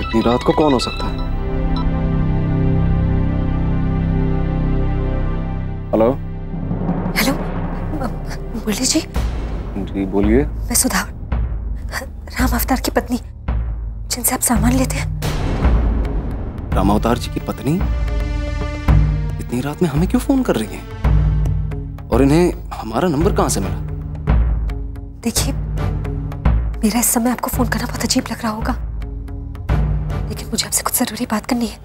इतनी रात को कौन हो सकता है? हेलो हेलो, मुरली जी। जी बोलिए। मैं सुधा, राम अवतार की पत्नी, जिनसे आप सामान लेते हैं। राम अवतार जी की पत्नी इतनी रात में हमें क्यों फोन कर रही हैं? और इन्हें हमारा नंबर कहां से मिला? देखिए, मेरा इस समय आपको फोन करना बहुत अजीब लग रहा होगा, लेकिन मुझे आपसे कुछ जरूरी बात करनी है,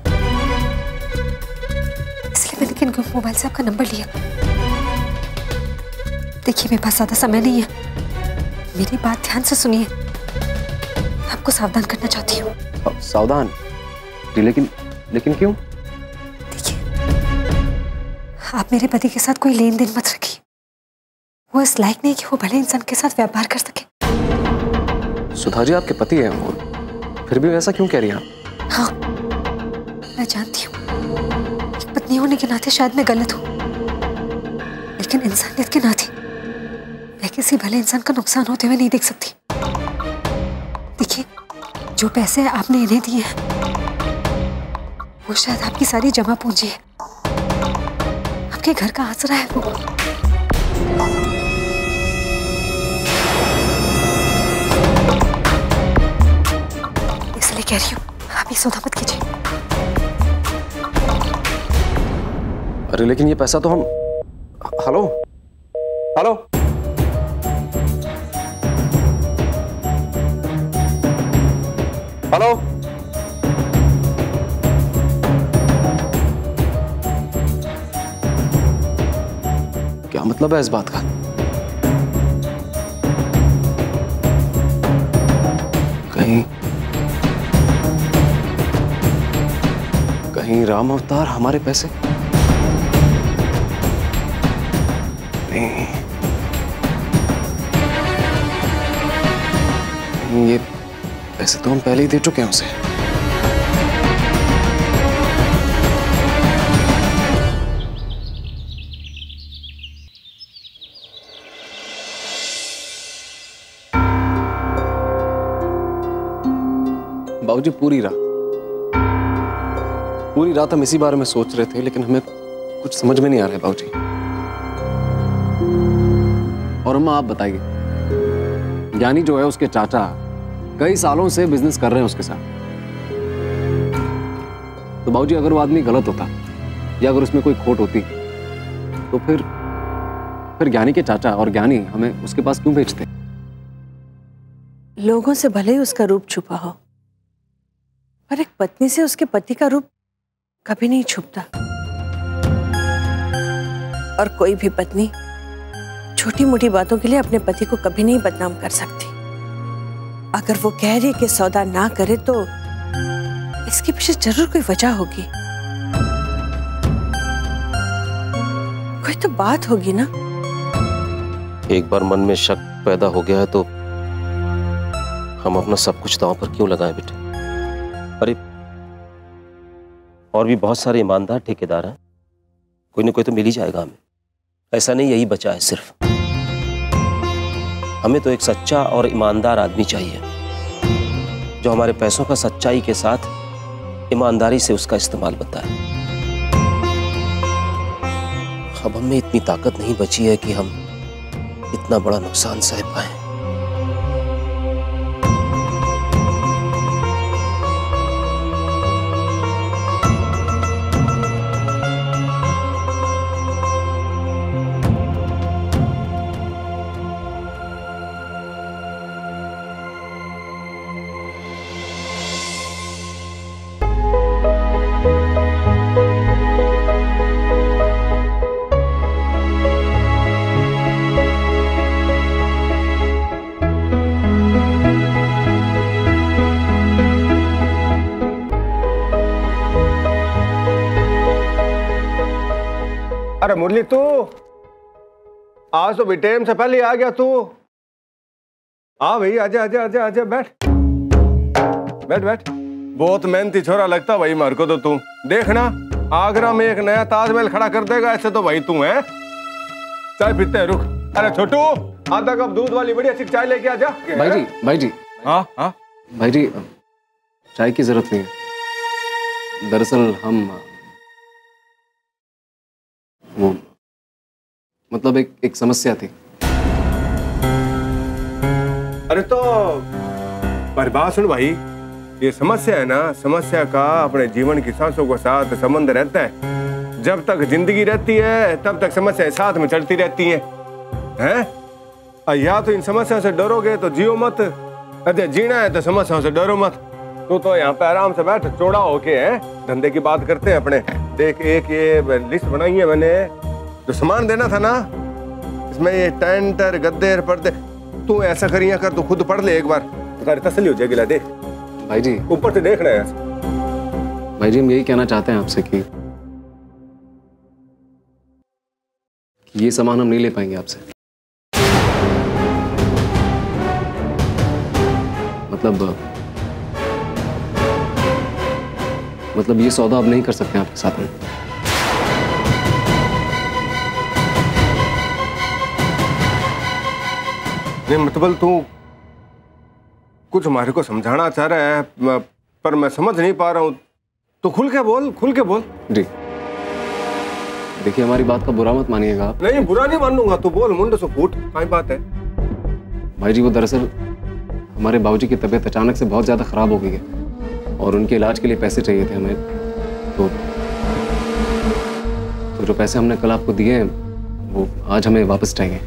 इसलिए मैंने इनके मोबाइल से आपका नंबर लिया। देखिए, मेरे पास ज्यादा समय नहीं है, मेरी बात ध्यान से सुनिए। मैं आपको सावधान करना चाहती हूँ। सावधान? जी लेकिन क्यों? देखिए, आप मेरे पति के साथ कोई लेन देन मत रखिए। वो इस लायक नहीं कि वो भले इंसान के साथ व्यापार कर सके। सुधा जी आपके पति हैं, और फिर भी वैसा क्यों कह रही हैं आप? हाँ, मैं जानती हूँ, एक पत्नी होने के नाते शायद मैं गलत हूँ, लेकिन इंसानियत के नाते मैं किसी भले इंसान का नुकसान होते हुए नहीं देख सकती। देखिए, जो पैसे आपने इन्हें दिए हैं वो शायद आपकी सारी जमा पूंजी है, आपके घर का आसरा है वो। इसलिए कह रही हूँ, आप ये सौदा मत कीजिए। अरे लेकिन ये पैसा तो हम... हेलो हेलो, हेलो, क्या मतलब है इस बात का? कहीं राम अवतार हमारे पैसे... नहीं, ये पैसे तो हम पहले ही दे चुके हैं उसे। बाबूजी, पूरी रात हम इसी बारे में सोच रहे थे, लेकिन हमें कुछ समझ में नहीं आ रहा है बाबूजी। और अम्मा आप बताइए, ज्ञानी जो है उसके चाचा कई सालों से बिजनेस कर रहे हैं उसके साथ, तो बाबूजी अगर वो आदमी गलत होता या अगर उसमें कोई खोट होती तो फिर ज्ञानी के चाचा और ज्ञानी हमें उसके पास क्यों भेजते? लोगों से भले ही उसका रूप छुपा हो, पर एक पत्नी से उसके पति का रूप कभी नहीं छुपता। और कोई भी पत्नी छोटी मोटी बातों के लिए अपने पति को कभी नहीं बदनाम कर सकती। अगर वो कह रही है कि सौदा ना करे तो इसके पीछे जरूर कोई वजह होगी, कोई तो बात होगी ना। एक बार मन में शक पैदा हो गया है तो हम अपना सब कुछ दांव पर क्यों लगाएं बेटे? अरे और भी बहुत सारे ईमानदार ठेकेदार हैं, कोई ना कोई तो मिल ही जाएगा हमें। ऐसा नहीं यही बचा है सिर्फ, हमें तो एक सच्चा और ईमानदार आदमी चाहिए जो हमारे पैसों का सच्चाई के साथ ईमानदारी से उसका इस्तेमाल बताए। अब हमें इतनी ताकत नहीं बची है कि हम इतना बड़ा नुकसान सह पाए। अरे मुरली, तू आज तो भी टाइम से पहले आ गया तू। हाँ भाई, आजा आजा आजा आजा, बैठ बैठ बैठ। बहुत मेहनती छोरा लगता भाई मेरे को तो तू। देखना, आगरा में एक नया ताजमहल खड़ा कर देगा ऐसे तो भाई तू है। चाय पीते हैं, रुक। अरे छोटू, आधा कप दूध वाली बढ़िया सी चाय लेके आ जा। भाई जी। हाँ हाँ भाई जी, चाय की जरूरत नहीं है। दरअसल हम वो मतलब एक समस्या थी। अरे तो पर बात सुन भाई, ये समस्या है ना, समस्या का अपने जीवन की सांसों के साथ संबंध रहता है। जब तक जिंदगी रहती है तब तक समस्याएं साथ में चलती रहती हैं, हैं? या तो इन समस्याओं से डरोगे तो जियो मत, अरे जीना है तो समस्याओं से डरो मत। तू तो यहाँ पे आराम से बैठ, चौड़ा होके है, धंधे की बात करते हैं अपने। देख एक ये लिस्ट बनाई है मैंने, जो सामान देना था ना, इसमें ये टेंट गद्दे पर्दे, तू ऐसा करिया कर, तू खुद पढ़ ले एक बार, तुम्हारी तसल्ली हो जाएगी। ला देख भाई जी, ऊपर से देखना है। भाई जी हम यही कहना चाहते हैं आपसे कि ये सामान हम नहीं ले पाएंगे आपसे। मतलब ये सौदा अब नहीं कर सकते आपके साथ में। नहीं मतलब तू कुछ हमारे को समझाना चाह रहा है, पर मैं समझ नहीं पा रहा हूँ। तो खुल के बोल, खुल के बोल। जी देखिए, हमारी बात का बुरा मत मानिएगा आप। नहीं बुरा नहीं मानूंगा, तू बोल, मुंडे से फूट, क्या बात है? भाई जी वो दरअसल हमारे बाबूजी की तबीयत अचानक से बहुत ज्यादा खराब हो गई है और उनके इलाज के लिए पैसे चाहिए थे हमें। तो जो पैसे हमने कल आपको दिए हैं वो आज हमें वापस चाहिए।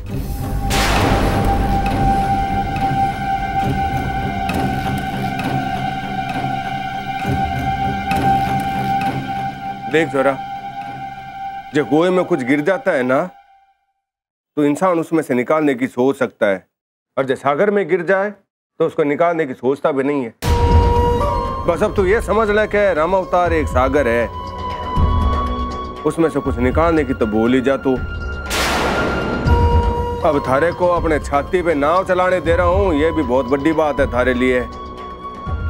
देख जरा, जब गोए में कुछ गिर जाता है ना तो इंसान उसमें से निकालने की सोच सकता है, और जब सागर में गिर जाए तो उसको निकालने की सोचता भी नहीं है। बस अब तू ये समझ ले कि रामावतार एक सागर है, उसमें से कुछ निकालने की तो बोल ही जा तू। अब थारे को अपने छाती पे नाव चलाने दे रहा हूँ, ये भी बहुत बड़ी बात है थारे लिए,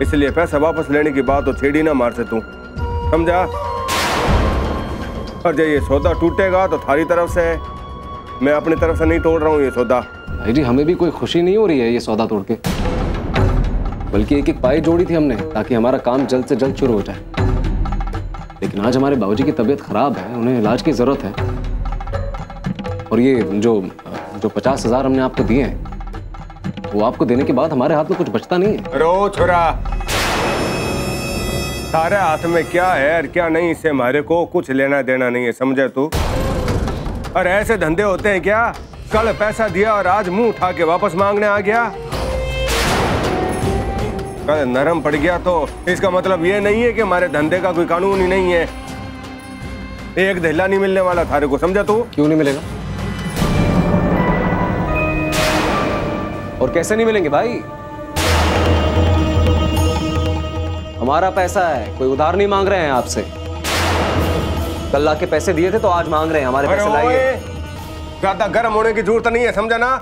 इसलिए पैसा वापस लेने की बात तो छेड़ी ना मार से तू, समझा? और जब ये सौदा टूटेगा तो थारी तरफ से, मैं अपनी तरफ से नहीं तोड़ रहा हूँ ये सौदा। भाई जी हमें भी कोई खुशी नहीं हो रही है ये सौदा तोड़ के, बल्कि एक एक पाई जोड़ी थी हमने ताकि हमारा काम जल्द से जल्द शुरू हो जाए। लेकिन आज हमारे बाबूजी की तबीयत खराब है, उन्हें इलाज की जरूरत है, और ये जो 50,000 हमने आपको दिए हैं वो आपको देने के बाद हमारे हाथ में कुछ बचता नहीं है। रो छोरा, सारे हाथ में क्या है और क्या नहीं, इससे हमारे को कुछ लेना देना नहीं है, समझे तू? और ऐसे धंधे होते हैं क्या? कल पैसा दिया और आज मुंह उठा के वापस मांगने आ गया। कल नरम पड़ गया तो इसका मतलब ये नहीं है कि हमारे धंधे का कोई कानून ही नहीं है। एक दहला नहीं मिलने वाला थारे को, समझा तू? क्यों नहीं मिलेगा? और कैसे नहीं मिलेंगे भाई? हमारा पैसा है, कोई उधार नहीं मांग रहे हैं आपसे। कल ला के पैसे दिए थे तो आज मांग रहे हैं हमारे पैसे लाइए। ज्यादा गर्म होने की जरूरत नहीं है, समझा ना?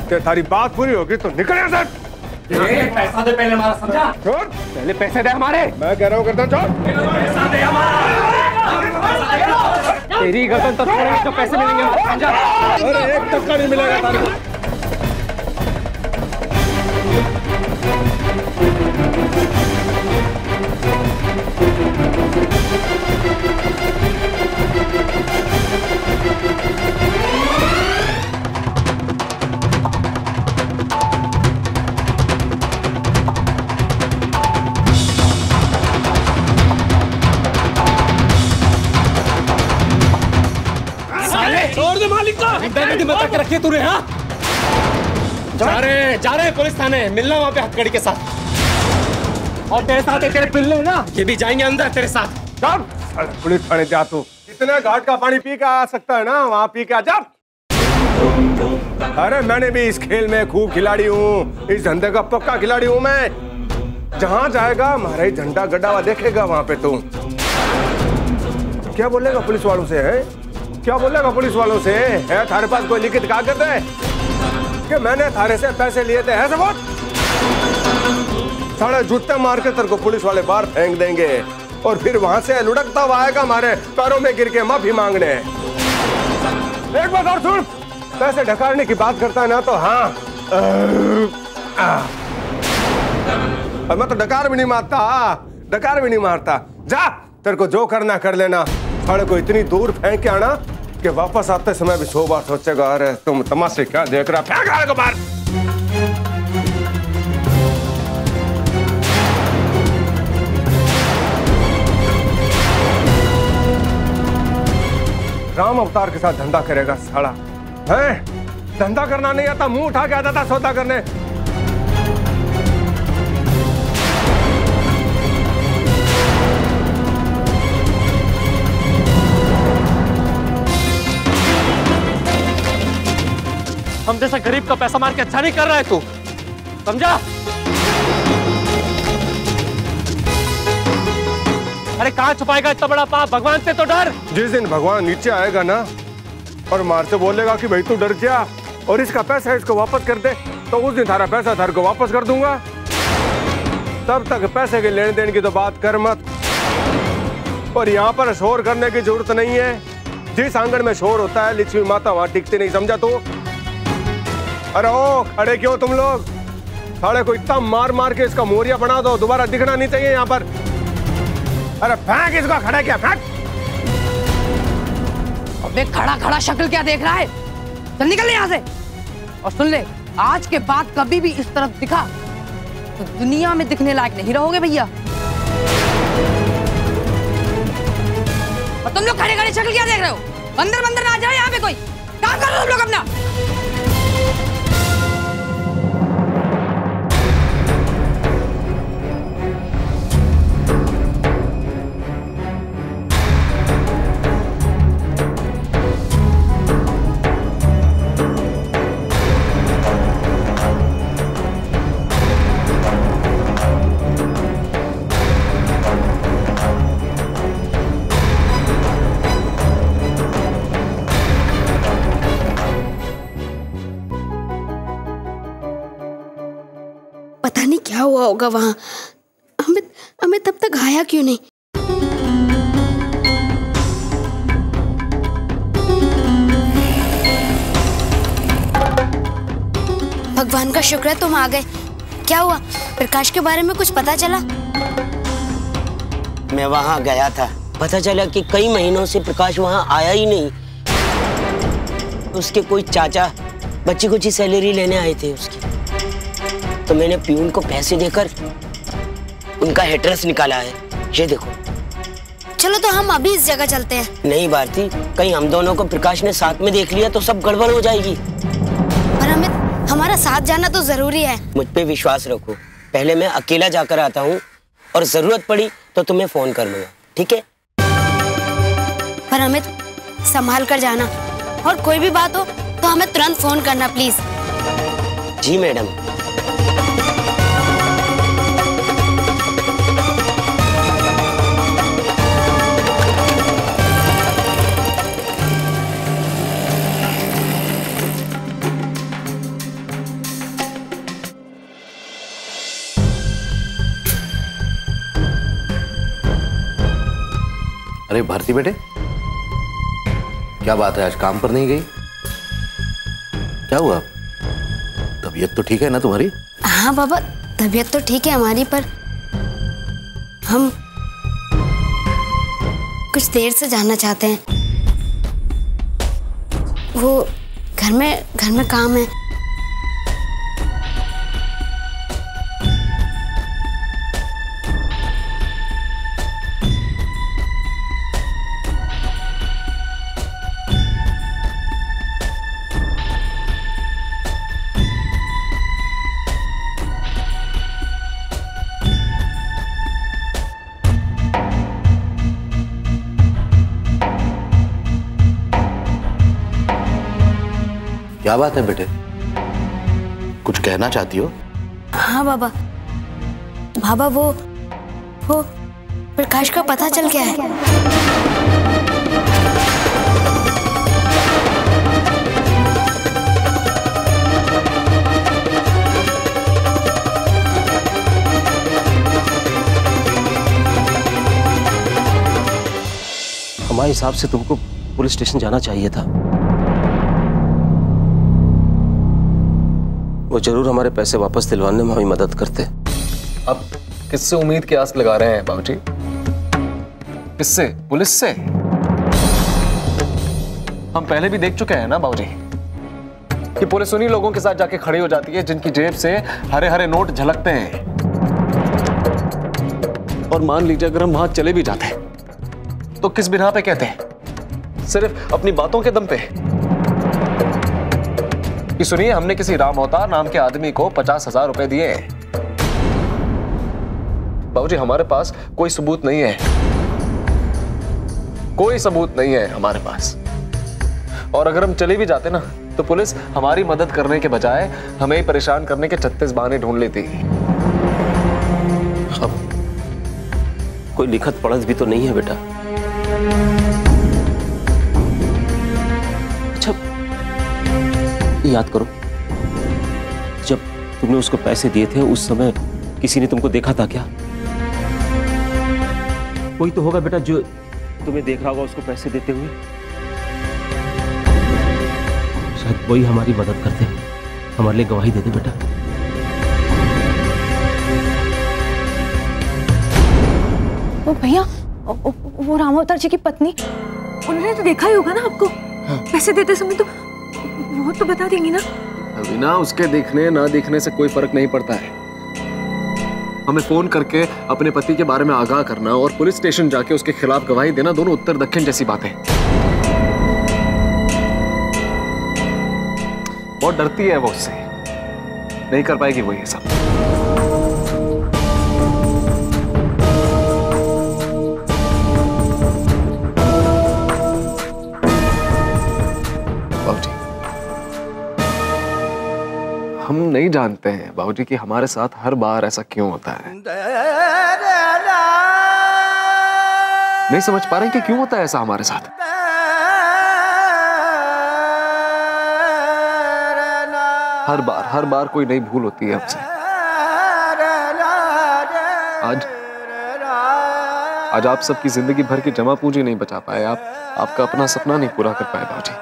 कि थारी बात पूरी होगी तो निकल यहाँ से। पैसा दे पहले हमारा, समझा? छोड़, पहले पैसे दे हमारे। मैं कह रहा हूँ करता, छोड़। पैसा दे हमारा। तेरी गर्दन तो थोड़े तो पैसे मिलेंगे, समझा? अरे एक टक्का नहीं मिलेगा तारे को। रखे तूने, हाँ? जा रहे पुलिस थाने, मिलना वहाँ पे हथकड़ी के साथ। और तेरे साथ तेरे पिल्ले ना, ये भी जाएंगे अंदर तेरे साथ। चल, पुलिस थाने जा तू। इतना घाट का पानी पी के आ सकता है ना, वहाँ पी के आ जा। अरे मैंने भी इस खेल में खूब खिलाड़ी हूँ, इस धंधे का पक्का खिलाड़ी हूँ मैं। जहाँ जाएगा हमारा ही झंडा गड़ा हुआ देखेगा वहाँ पे तू। क्या बोलेगा पुलिस वालों से, है? क्या बोलेगा पुलिस वालों से? है थारे पास कोई लिखित कागज है कि मैंने थारे से पैसे लिए थे? है सबूत? साढ़े जूते मार के तेरे को पुलिस वाले बाहर फेंक देंगे और फिर वहां से लुढ़कता हुआ आएगा हमारे पैरों में गिर के माफी मांगने। एक बात और सुन, पैसे ढकारने की बात करता है ना तो हाँ, और मैं तो डकार भी नहीं मारता, डकार भी नहीं मारता। जा, तेरे को जो करना कर लेना। साले को इतनी दूर फेंक के आना कि वापस आते समय भी 100 बार सोचेगा, अरे तुम तमाशे क्या देख रहा, फेंक आने को बाहर। राम अवतार के साथ धंधा करेगा साला, है? धंधा करना नहीं आता, मुंह उठा के आता था सौदा करने। हम जैसा गरीब का पैसा मार के अच्छा नहीं कर रहा है तू, समझा? अरे कहाँ छुपाएगा इतना बड़ा पाप? भगवान से तो डर। जिस दिन भगवान नीचे आएगा ना और मार से बोलेगा कि भाई तू डर गया और इसका पैसा इसको वापस कर दे, तो उस दिन थारा पैसा थारे को वापस कर दूंगा। तब तक पैसे के लेन देन की तो बात कर मत। और यहाँ पर शोर करने की जरूरत नहीं है। जिस आंगन में शोर होता है लक्ष्मी माता वहां टिकती नहीं, समझा तू? अरे ओ खड़े क्यों तुम लोग? साले को इतना मार मार के इसका मोरिया बना दो, दोबारा दिखना नहीं चाहिए यहाँ पर। अरे फेंक इसको, खड़ा क्या फेंक? अबे खड़ा खड़ा शक्ल क्या देख रहा है? चल निकल यहाँ से। और सुन ले, आज के बाद कभी भी इस तरफ दिखा तो दुनिया में दिखने लायक नहीं रहोगे भैया। और तुम लोग खड़े खड़े शक्ल क्या देख रहे हो? बंदर बंदर ना आ जाए यहाँ पे, कोई काम करो तुम लोग अपना। पता नहीं क्या हुआ होगा वहां। हमें तब तक आया क्यों नहीं? भगवान का शुक्र है तुम आ गए। क्या हुआ? प्रकाश के बारे में कुछ पता चला? मैं वहां गया था, पता चला कि कई महीनों से प्रकाश वहां आया ही नहीं। उसके कोई चाचा बच्ची कुछ सैलरी लेने आए थे उसकी, तो मैंने प्यून को पैसे देकर उनका एड्रेस निकाला है। ये देखो। चलो तो हम अभी इस जगह चलते हैं। नहीं भारती, कहीं हम दोनों को प्रकाश ने साथ में देख लिया तो सब गड़बड़ हो जाएगी। पर अमित, हमारा साथ जाना तो जरूरी है। मुझ पे विश्वास रखो, पहले मैं अकेला जाकर आता हूँ और जरूरत पड़ी तो तुम्हें फोन कर लूंगा, ठीक है? पर अमित, संभाल कर जाना और कोई भी बात हो तो हमें तुरंत फोन करना प्लीज। Ji madam. अरे भारती बेटे, क्या बात है, आज काम पर नहीं गई? क्या हुआ? तबीयत तो ठीक है ना तुम्हारी? हाँ बाबा, तबीयत तो ठीक है हमारी, पर हम कुछ देर से जाना चाहते हैं। वो घर में काम है। क्या बात है बेटे, कुछ कहना चाहती हो? हाँ बाबा, वो प्रकाश का पता चल गया है। हमारे हिसाब से तुमको पुलिस स्टेशन जाना चाहिए था। वो जरूर हमारे पैसे वापस दिलवाने में हमारी मदद करते, अब किससे उम्मीद की आस लगा रहे हैं बाबूजी? किससे? पुलिस से? हम पहले भी देख चुके हैं ना बाबूजी कि पुलिस उन्हीं लोगों के साथ जाके खड़ी हो जाती है जिनकी जेब से हरे हरे नोट झलकते हैं। और मान लीजिए अगर हम वहां चले भी जाते हैं तो किस बिना पे कहते हैं? सिर्फ अपनी बातों के दम पे कि सुनिए हमने किसी राम अवतार नाम के आदमी को 50,000 रुपए दिए हैं। बाबूजी हमारे पास कोई सबूत नहीं है, कोई सबूत नहीं है हमारे पास। और अगर हम चले भी जाते ना तो पुलिस हमारी मदद करने के बजाय हमें ही परेशान करने के 36 बहाने ढूंढ लेती। अब कोई लिखत पढ़त भी तो नहीं है बेटा। अच्छा याद करो, जब तुमने उसको पैसे दिए थे उस समय किसी ने तुमको देखा था क्या? कोई तो होगा बेटा जो तुम्हें देख रहा होगा उसको पैसे देते हुए। शायद वही हमारी मदद करते हैं, हमारे लिए गवाही दे दे बेटा। वो भैया, वो राम अवतार जी की पत्नी, उन्होंने तो देखा ही होगा ना आपको। हाँ। पैसे देते समय तो वो तो बता देंगी ना। अभी ना उसके देखने ना देखने से कोई फर्क नहीं पड़ता है। हमें फोन करके अपने पति के बारे में आगाह करना और पुलिस स्टेशन जाके उसके खिलाफ गवाही देना दोनों उत्तर दक्षिण जैसी बातें। बहुत डरती है वो उससे, नहीं कर पाएगी वो ये सब। बाबूजी हम नहीं जानते हैं बाबूजी कि हमारे साथ हर बार ऐसा क्यों होता है। नहीं समझ पा रहे कि क्यों होता है ऐसा हमारे साथ। हर बार कोई नई भूल होती है हमसे। आज आप सबकी जिंदगी भर की जमा पूंजी नहीं बचा पाए, आपका अपना सपना नहीं पूरा कर पाए बाबूजी।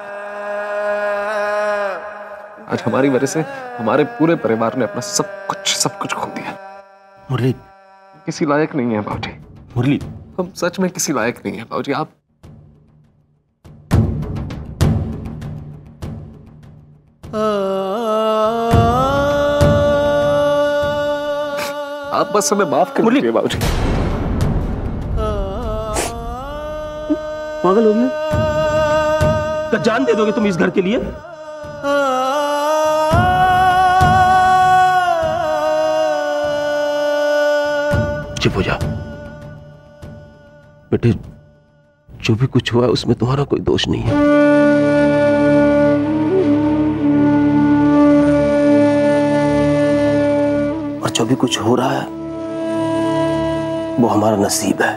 आज हमारी वजह से हमारे पूरे परिवार ने अपना सब कुछ खो दिया। मुरली किसी लायक नहीं है बाबूजी। मुरली हम सच में किसी लायक नहीं है बाबूजी। आप बस हमें माफ कर दीजिए बाबूजी। पागल हो गया? क्या जान दे दोगे तुम इस घर के लिए? चुप हो जा बेटे, जो भी कुछ हुआ है उसमें तुम्हारा कोई दोष नहीं है। और जो भी कुछ हो रहा है वो हमारा नसीब है।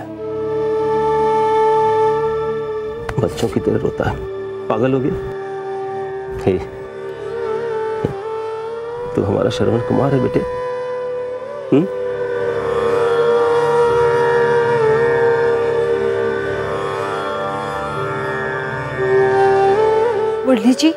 बच्चों की तरह रोता है। पागल हो गया? तू हमारा श्रवण कुमार है बेटे। मुरली जी,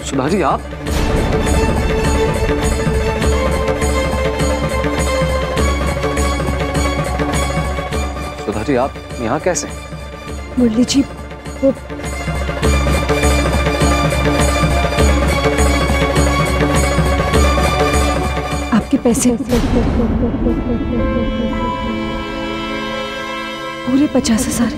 सुधा जी आप? सुधा जी आप यहाँ कैसे? मुरली जी वो आपके पैसे पूरे 50,000।